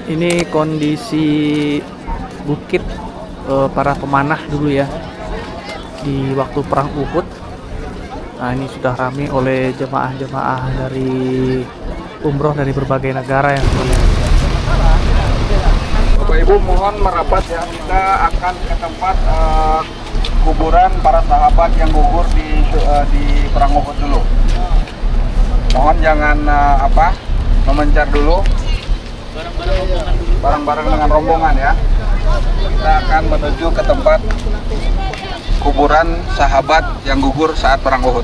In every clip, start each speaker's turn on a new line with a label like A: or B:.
A: Ini kondisi bukit para pemanah dulu ya di waktu perang Uhud. Nah, ini sudah ramai oleh jemaah-jemaah dari umroh dari berbagai negara yang sebenarnya.
B: Bapak Ibu mohon merapat ya, kita akan ke tempat kuburan para sahabat yang gugur di perang Uhud dulu. Mohon jangan memencar dulu. Bareng-bareng dengan rombongan ya. Kita akan menuju ke tempat kuburan sahabat yang gugur saat perang Uhud.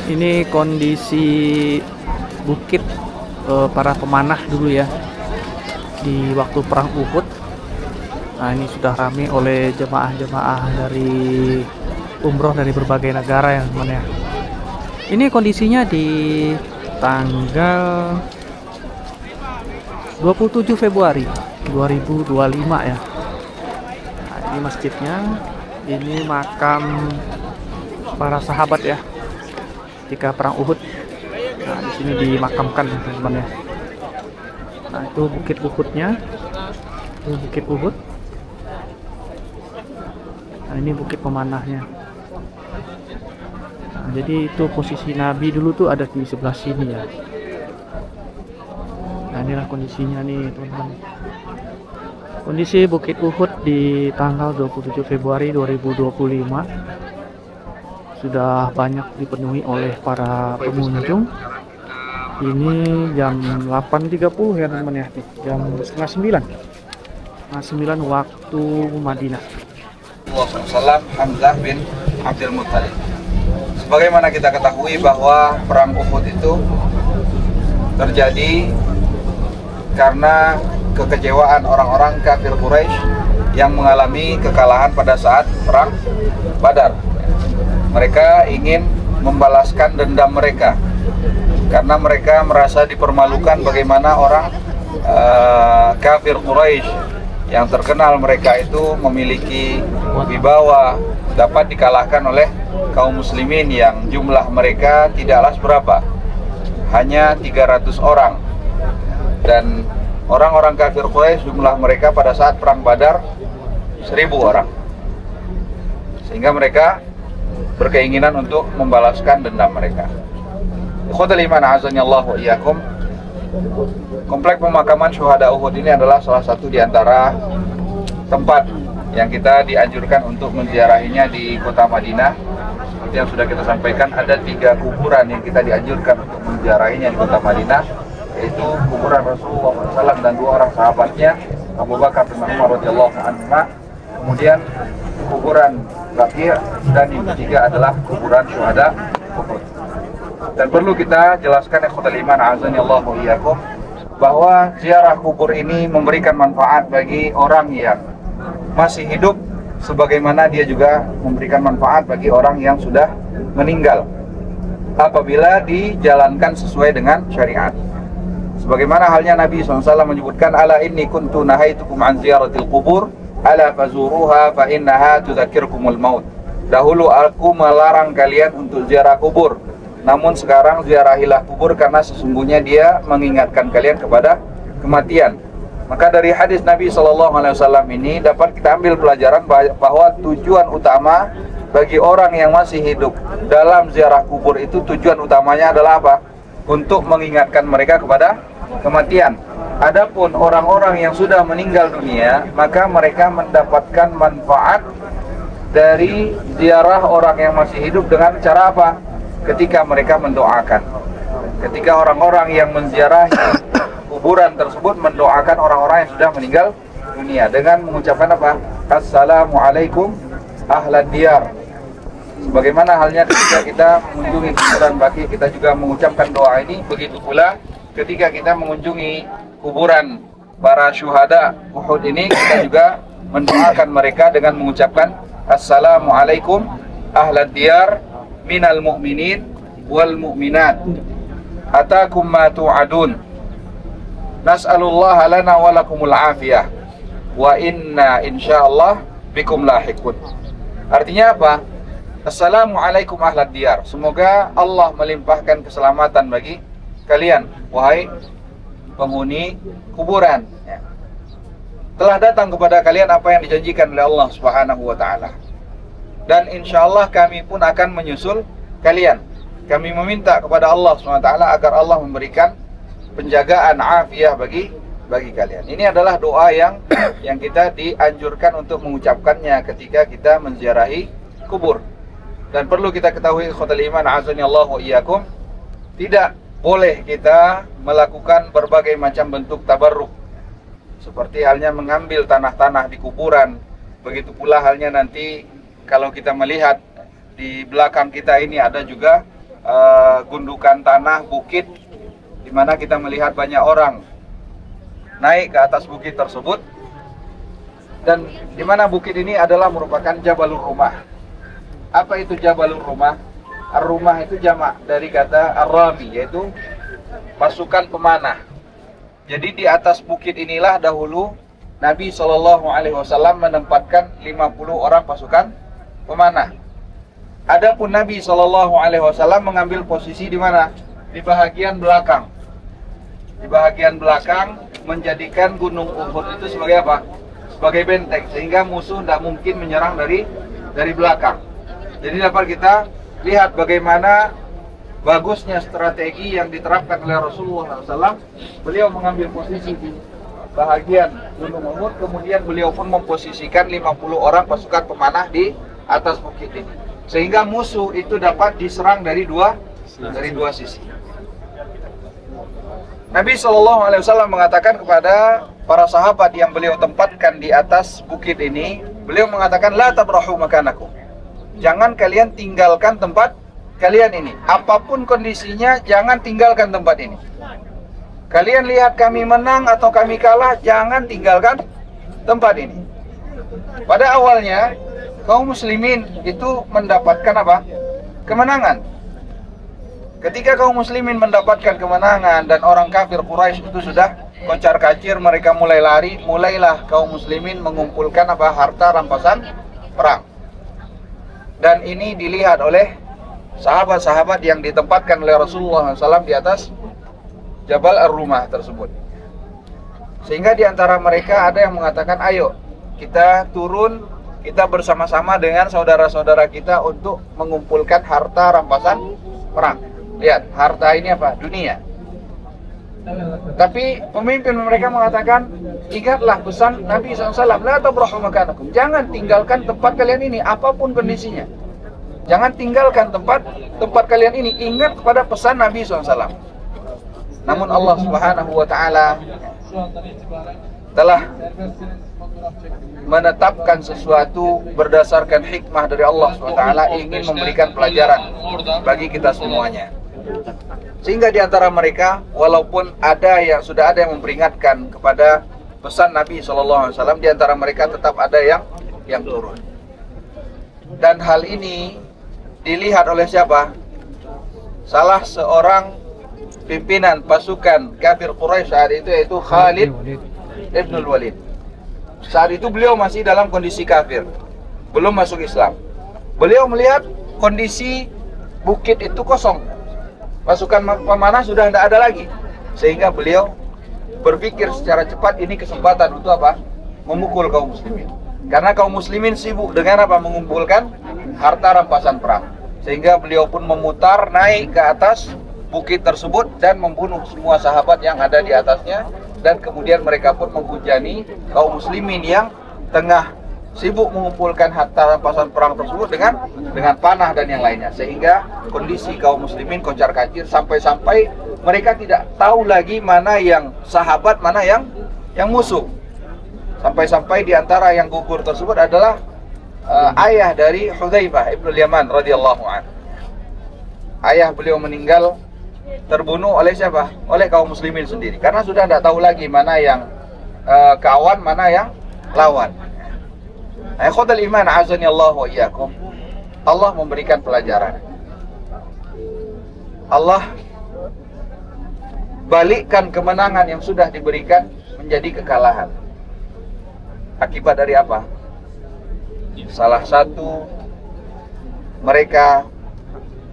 A: Ini kondisi bukit para pemanah dulu ya di waktu perang Uhud. Nah, ini sudah ramai oleh jemaah-jemaah dari umroh dari berbagai negara yang sebenarnya. Ini kondisinya di tanggal 27 Februari 2025 ya. Nah, ini masjidnya, ini makam para sahabat ya ketika perang Uhud. Nah, di sini dimakamkan teman-teman ya. Nah, itu bukit Uhudnya. Itu bukit Uhud. Nah, ini bukit pemanahnya. Nah, jadi itu posisi Nabi dulu tuh ada di sebelah sini ya. Nah, inilah kondisinya nih teman-teman. Kondisi bukit Uhud di tanggal 27 Februari 2025 sudah banyak dipenuhi oleh para pengunjung. Ini jam 8.30 ya teman-teman ya, jam setengah 9 waktu Madinah.
B: Wasallam Hamzah bin Abdul Muttalib. Sebagaimana kita ketahui bahwa perang Uhud itu terjadi karena kekecewaan orang-orang kafir Quraisy yang mengalami kekalahan pada saat perang Badar. Mereka ingin membalaskan dendam mereka karena mereka merasa dipermalukan bagaimana orang kafir Quraisy yang terkenal mereka itu memiliki wibawa dapat dikalahkan oleh kaum muslimin yang jumlah mereka tidaklah seberapa, hanya 300 orang, dan orang-orang kafir Quraisy jumlah mereka pada saat perang Badar 1.000 orang, sehingga mereka berkeinginan untuk membalaskan dendam mereka. Ikhwatul iman azani Allah wa iyyakum. Komplek pemakaman syuhada Uhud ini adalah salah satu di antara tempat yang kita dianjurkan untuk menziarahinya di kota Madinah. Seperti yang sudah kita sampaikan, ada 3 kuburan yang kita dianjurkan untuk menziarahinya di kota Madinah, yaitu kuburan Rasulullah SAW dan 2 orang sahabatnya, Abu Bakar dan Umar radhiyallahu anhu. Kemudian kuburan Baqi', dan yang ketiga adalah kuburan syuhada Uhud. Dan perlu kita jelaskan ikhwatul iman azani Allah wa iyyakum bahwa ziarah kubur ini memberikan manfaat bagi orang yang masih hidup, sebagaimana dia juga memberikan manfaat bagi orang yang sudah meninggal apabila dijalankan sesuai dengan syariat. Sebagaimana halnya Nabi SAW menyebutkan, ala inni kuntu nahaitukum an ziyaratil qubur ala fazuruha fa innaha tudzakkirukumul maut. Dahulu aku melarang kalian untuk ziarah kubur, namun sekarang ziarahilah kubur karena sesungguhnya dia mengingatkan kalian kepada kematian. Maka dari hadis Nabi SAW ini dapat kita ambil pelajaran bahwa tujuan utama bagi orang yang masih hidup dalam ziarah kubur itu, tujuan utamanya adalah apa? Untuk mengingatkan mereka kepada kematian. Adapun orang-orang yang sudah meninggal dunia, maka mereka mendapatkan manfaat dari ziarah orang yang masih hidup dengan cara apa? Ketika mereka mendoakan. Ketika orang-orang yang menziarahi kuburan tersebut mendoakan orang-orang yang sudah meninggal dunia dengan mengucapkan apa? Assalamualaikum ahlan diyar. Sebagaimana halnya ketika kita mengunjungi kuburan baki, kita juga mengucapkan doa ini. Begitu pula ketika kita mengunjungi kuburan para syuhada Uhud ini, kita juga mendoakan mereka dengan mengucapkan Assalamualaikum ahlad diyar minal mu'minin wal mu'minat atakum ma tu'adun nas'alullaha lana wa lakumul afiyah wa inna insyaallah bikum lahiqun. Artinya apa? Assalamualaikum ahlad diyar, semoga Allah melimpahkan keselamatan bagi kalian, wahai penghuni kuburan. Telah datang kepada kalian apa yang dijanjikan oleh Allah Subhanahu wa ta'ala, dan insyaallah kami pun akan menyusul kalian. Kami meminta kepada Allah Subhanahu wa ta'ala agar Allah memberikan penjagaan afiah bagi kalian. Ini adalah doa yang kita dianjurkan untuk mengucapkannya ketika kita menziarahi kubur. Dan perlu kita ketahui ikhwatal iman azani Allah wa iyyakum, tidak boleh kita melakukan berbagai macam bentuk tabarruk, seperti halnya mengambil tanah-tanah di kuburan. Begitu pula halnya nanti kalau kita melihat di belakang kita ini ada juga gundukan tanah bukit, di mana kita melihat banyak orang naik ke atas bukit tersebut, dan di mana bukit ini adalah merupakan Jabalur Rumah. Apa itu Jabalur Rumah? Ar-Rumah itu jamak dari kata Ar-Rami, yaitu pasukan pemanah. Jadi di atas bukit inilah dahulu Nabi SAW menempatkan 50 orang pasukan pemanah. Adapun Nabi SAW mengambil posisi di mana? Di bahagian belakang. Di bahagian belakang, menjadikan Gunung Uhud itu sebagai apa? Sebagai benteng, sehingga musuh tidak mungkin menyerang dari belakang. Jadi dapat kita lihat bagaimana bagusnya strategi yang diterapkan oleh Rasulullah SAW. Beliau mengambil posisi di bahagian Gunung Uhud, kemudian beliau pun memposisikan 50 orang pasukan pemanah di atas bukit ini, sehingga musuh itu dapat diserang dari dua sisi. Nabi SAW mengatakan kepada para sahabat yang beliau tempatkan di atas bukit ini, beliau mengatakan la tabrahu makanakum, jangan kalian tinggalkan tempat kalian ini. Apapun kondisinya, jangan tinggalkan tempat ini. Kalian lihat kami menang atau kami kalah, jangan tinggalkan tempat ini. Pada awalnya, kaum muslimin itu mendapatkan apa? Kemenangan. Ketika kaum muslimin mendapatkan kemenangan dan orang kafir Quraisy itu sudah kocar-kacir, mereka mulai lari, mulailah kaum muslimin mengumpulkan apa? Harta rampasan perang. Dan ini dilihat oleh sahabat-sahabat yang ditempatkan oleh Rasulullah SAW di atas Jabal Ar-Rumah tersebut. Sehingga di antara mereka ada yang mengatakan, ayo kita turun, kita bersama-sama dengan saudara-saudara kita untuk mengumpulkan harta rampasan perang. Lihat, harta ini apa? Dunia. Tapi pemimpin mereka mengatakan, ingatlah pesan Nabi SAW, la tabrahu makanakum, jangan tinggalkan tempat kalian ini apapun kondisinya. Jangan tinggalkan tempat kalian ini. Ingat kepada pesan Nabi SAW. Namun Allah Subhanahu wa ta'ala telah menetapkan sesuatu berdasarkan hikmah dari Allah SWT, ingin memberikan pelajaran bagi kita semuanya. Sehingga di antara mereka, walaupun sudah ada yang memperingatkan kepada pesan Nabi SAW, di antara mereka tetap ada yang turun. Dan hal ini dilihat oleh siapa? Salah seorang pimpinan pasukan kafir Quraisy saat itu, yaitu Khalid ibn Walid. Saat itu beliau masih dalam kondisi kafir, belum masuk Islam. Beliau melihat kondisi bukit itu kosong, pasukan pemanah sudah tidak ada lagi, sehingga beliau berpikir secara cepat, ini kesempatan untuk apa? Memukul kaum muslimin. Karena kaum muslimin sibuk dengan apa? Mengumpulkan harta rampasan perang. Sehingga beliau pun memutar naik ke atas bukit tersebut dan membunuh semua sahabat yang ada di atasnya, dan kemudian mereka pun menghujani kaum muslimin yang tengah sibuk mengumpulkan harta rampasan perang tersebut dengan panah dan yang lainnya, sehingga kondisi kaum muslimin kocar-kacir sampai-sampai mereka tidak tahu lagi mana yang sahabat, mana yang musuh. Sampai-sampai di antara yang gugur tersebut adalah ayah dari Hudzaifah ibn Yaman radhiyallahu anhu. Ayah beliau meninggal terbunuh oleh siapa? Oleh kaum muslimin sendiri. Karena sudah tidak tahu lagi mana yang kawan, mana yang lawan. Ikhwatal iman, azani Allah wa iyyakum. Allah memberikan pelajaran. Allah balikkan kemenangan yang sudah diberikan menjadi kekalahan. Akibat dari apa? Salah satu mereka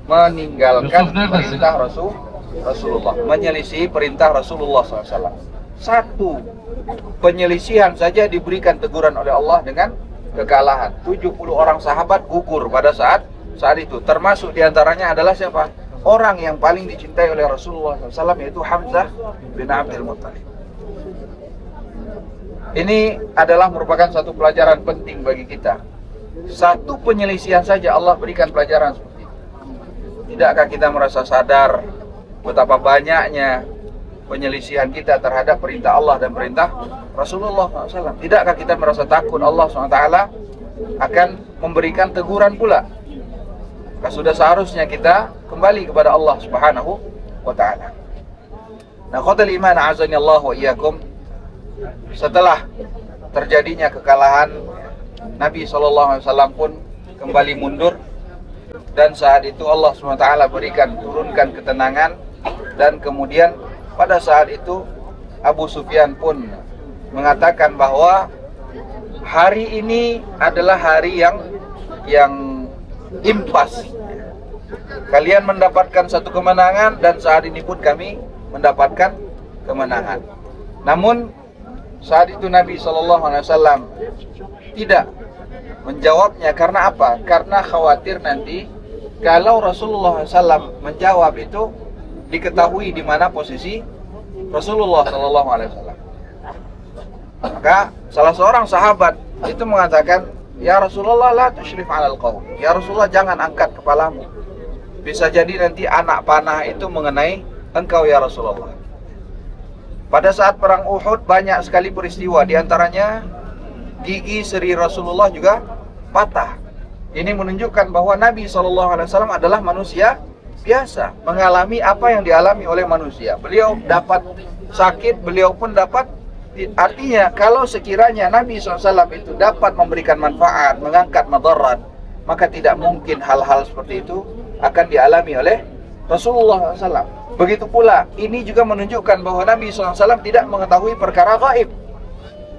B: meninggalkan perintah Rasulullah, menyelisih perintah Rasulullah SAW. Satu penyelisihan saja diberikan teguran oleh Allah dengan kekalahan. 70 orang sahabat gugur pada saat itu. Termasuk diantaranya adalah siapa? Orang yang paling dicintai oleh Rasulullah SAW, yaitu Hamzah bin Abdul Muttalib. Ini adalah merupakan satu pelajaran penting bagi kita. Satu penyelisihan saja Allah berikan pelajaran seperti itu. Tidakkah kita merasa sadar betapa banyaknya penyelisihan kita terhadap perintah Allah dan perintah Rasulullah SAW? Tidakkah kita merasa takut Allah SWT akan memberikan teguran pula? Maka sudah seharusnya kita kembali kepada Allah Subhanahu wa ta'ala. Nah, khotul iman azani Allah wa iyyakum, setelah terjadinya kekalahan, Nabi SAW pun kembali mundur, dan saat itu Allah SWT turunkan ketenangan, dan kemudian pada saat itu Abu Sufyan pun mengatakan bahwa hari ini adalah hari yang impas. Kalian mendapatkan satu kemenangan dan saat ini pun kami mendapatkan kemenangan. Namun saat itu Nabi SAW tidak menjawabnya. Karena apa? Karena khawatir nanti kalau Rasulullah SAW menjawab itu diketahui di mana posisi Rasulullah SAW. Maka salah seorang sahabat itu mengatakan, "Ya Rasulullah, la tusyrif 'alal qaum." Ya Rasulullah, jangan angkat kepalamu. Bisa jadi nanti anak panah itu mengenai engkau ya Rasulullah. Pada saat perang Uhud banyak sekali peristiwa, di antaranya gigi seri Rasulullah juga patah. Ini menunjukkan bahwa Nabi SAW adalah manusia biasa, mengalami apa yang dialami oleh manusia. Beliau dapat sakit, beliau pun dapat. Artinya kalau sekiranya Nabi SAW itu dapat memberikan manfaat, mengangkat madarat, maka tidak mungkin hal-hal seperti itu akan dialami oleh Rasulullah SAW. Begitu pula ini juga menunjukkan bahwa Nabi SAW tidak mengetahui perkara gaib.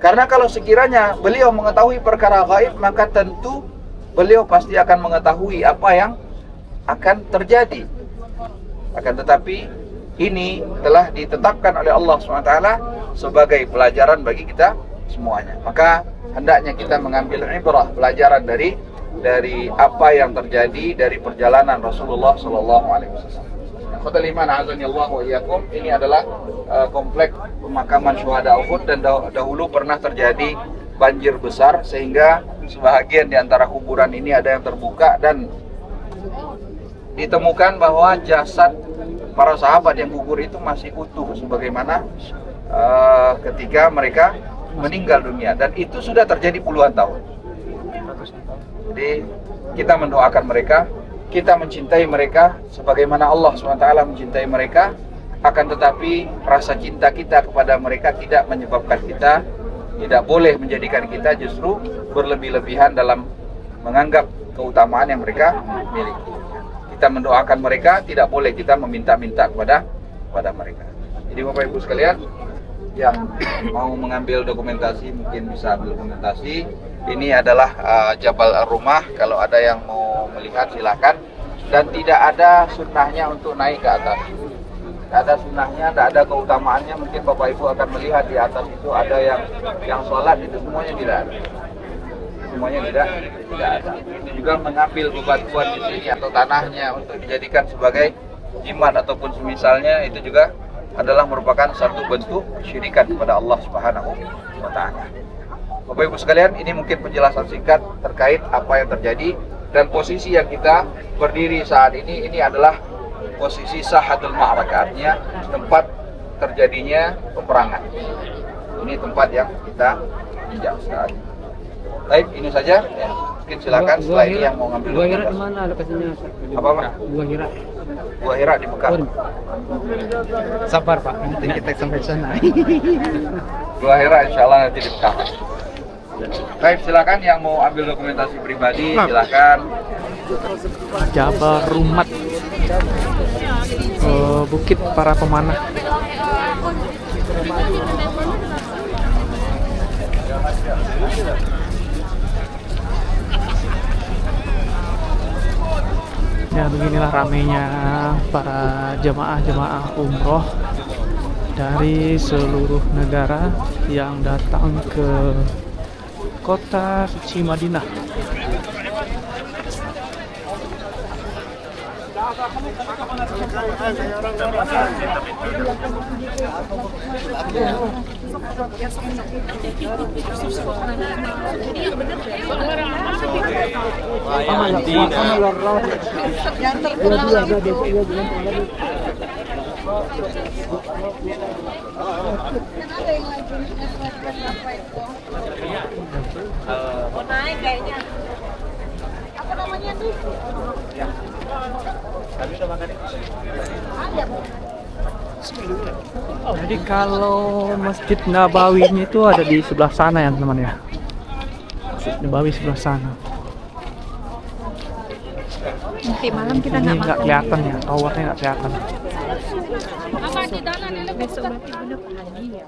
B: Karena kalau sekiranya beliau mengetahui perkara gaib, maka tentu beliau pasti akan mengetahui apa yang akan terjadi. Akan tetapi ini telah ditetapkan oleh Allah SWT sebagai pelajaran bagi kita semuanya. Maka hendaknya kita mengambil ibrah, pelajaran dari apa yang terjadi dari perjalanan Rasulullah SAW. Khotul iman azanillah wa iyyakum, ini adalah komplek pemakaman syuhada Uhud, dan dahulu pernah terjadi banjir besar sehingga sebahagian di antara kuburan ini ada yang terbuka, dan ditemukan bahwa jasad para sahabat yang gugur itu masih utuh sebagaimana ketika mereka meninggal dunia, dan itu sudah terjadi puluhan tahun. Jadi kita mendoakan mereka, kita mencintai mereka sebagaimana Allah SWT mencintai mereka. Akan tetapi rasa cinta kita kepada mereka tidak menyebabkan kita, tidak boleh menjadikan kita justru berlebih-lebihan dalam menganggap keutamaan yang mereka miliki. Kita mendoakan mereka, tidak boleh kita meminta-minta kepada mereka. Jadi Bapak Ibu sekalian yang mau mengambil dokumentasi mungkin bisa ambil dokumentasi. Ini adalah Jabal Ar-Rumah. Kalau ada yang mau melihat silakan. Dan tidak ada sunnahnya untuk naik ke atas. Tidak ada sunnahnya, tidak ada keutamaannya. Mungkin Bapak Ibu akan melihat di atas itu ada yang sholat, itu semuanya tidak ada. Semuanya tidak ada. Juga mengambil bebatuan di sini atau tanahnya untuk dijadikan sebagai jimat ataupun semisalnya, itu juga adalah merupakan satu bentuk syirikan kepada Allah Subhanahu wa ta'ala. Bapak Ibu sekalian, ini mungkin penjelasan singkat terkait apa yang terjadi, dan posisi yang kita berdiri saat ini adalah posisi sahatul ma'rakah, artinya tempat terjadinya peperangan. Ini tempat yang kita injak saat ini. Baik, ini saja. Ya. Mungkin silakan setelah ini yang mau ngambil.
C: Gua Hira di mana lokasinya?
B: Apa Pak?
C: Gua Hira.
B: Gua Hira di Mekah.
C: Sabar Pak, nanti kita sampai sana.
B: Gua Hira insya Allah nanti di Mekah. Baik, silakan yang mau ambil dokumentasi pribadi, silakan.
A: Jabal Rumat, Bukit para Pemanah. Ya, beginilah ramainya para jemaah-jemaah umroh dari seluruh negara yang datang ke kota suci Madinah.
D: Naik kayaknya. Apa namanya tuh? Ada.
A: Jadi kalau Masjid Nabawinya itu ada di sebelah sana ya teman ya. Masjid Nabawi sebelah sana.
D: Nanti malam kita
A: Ini
D: nggak
A: nggak
D: makan.
A: kelihatan ya, towernya nggak kelihatan.
D: Besok berarti bener pagi ya.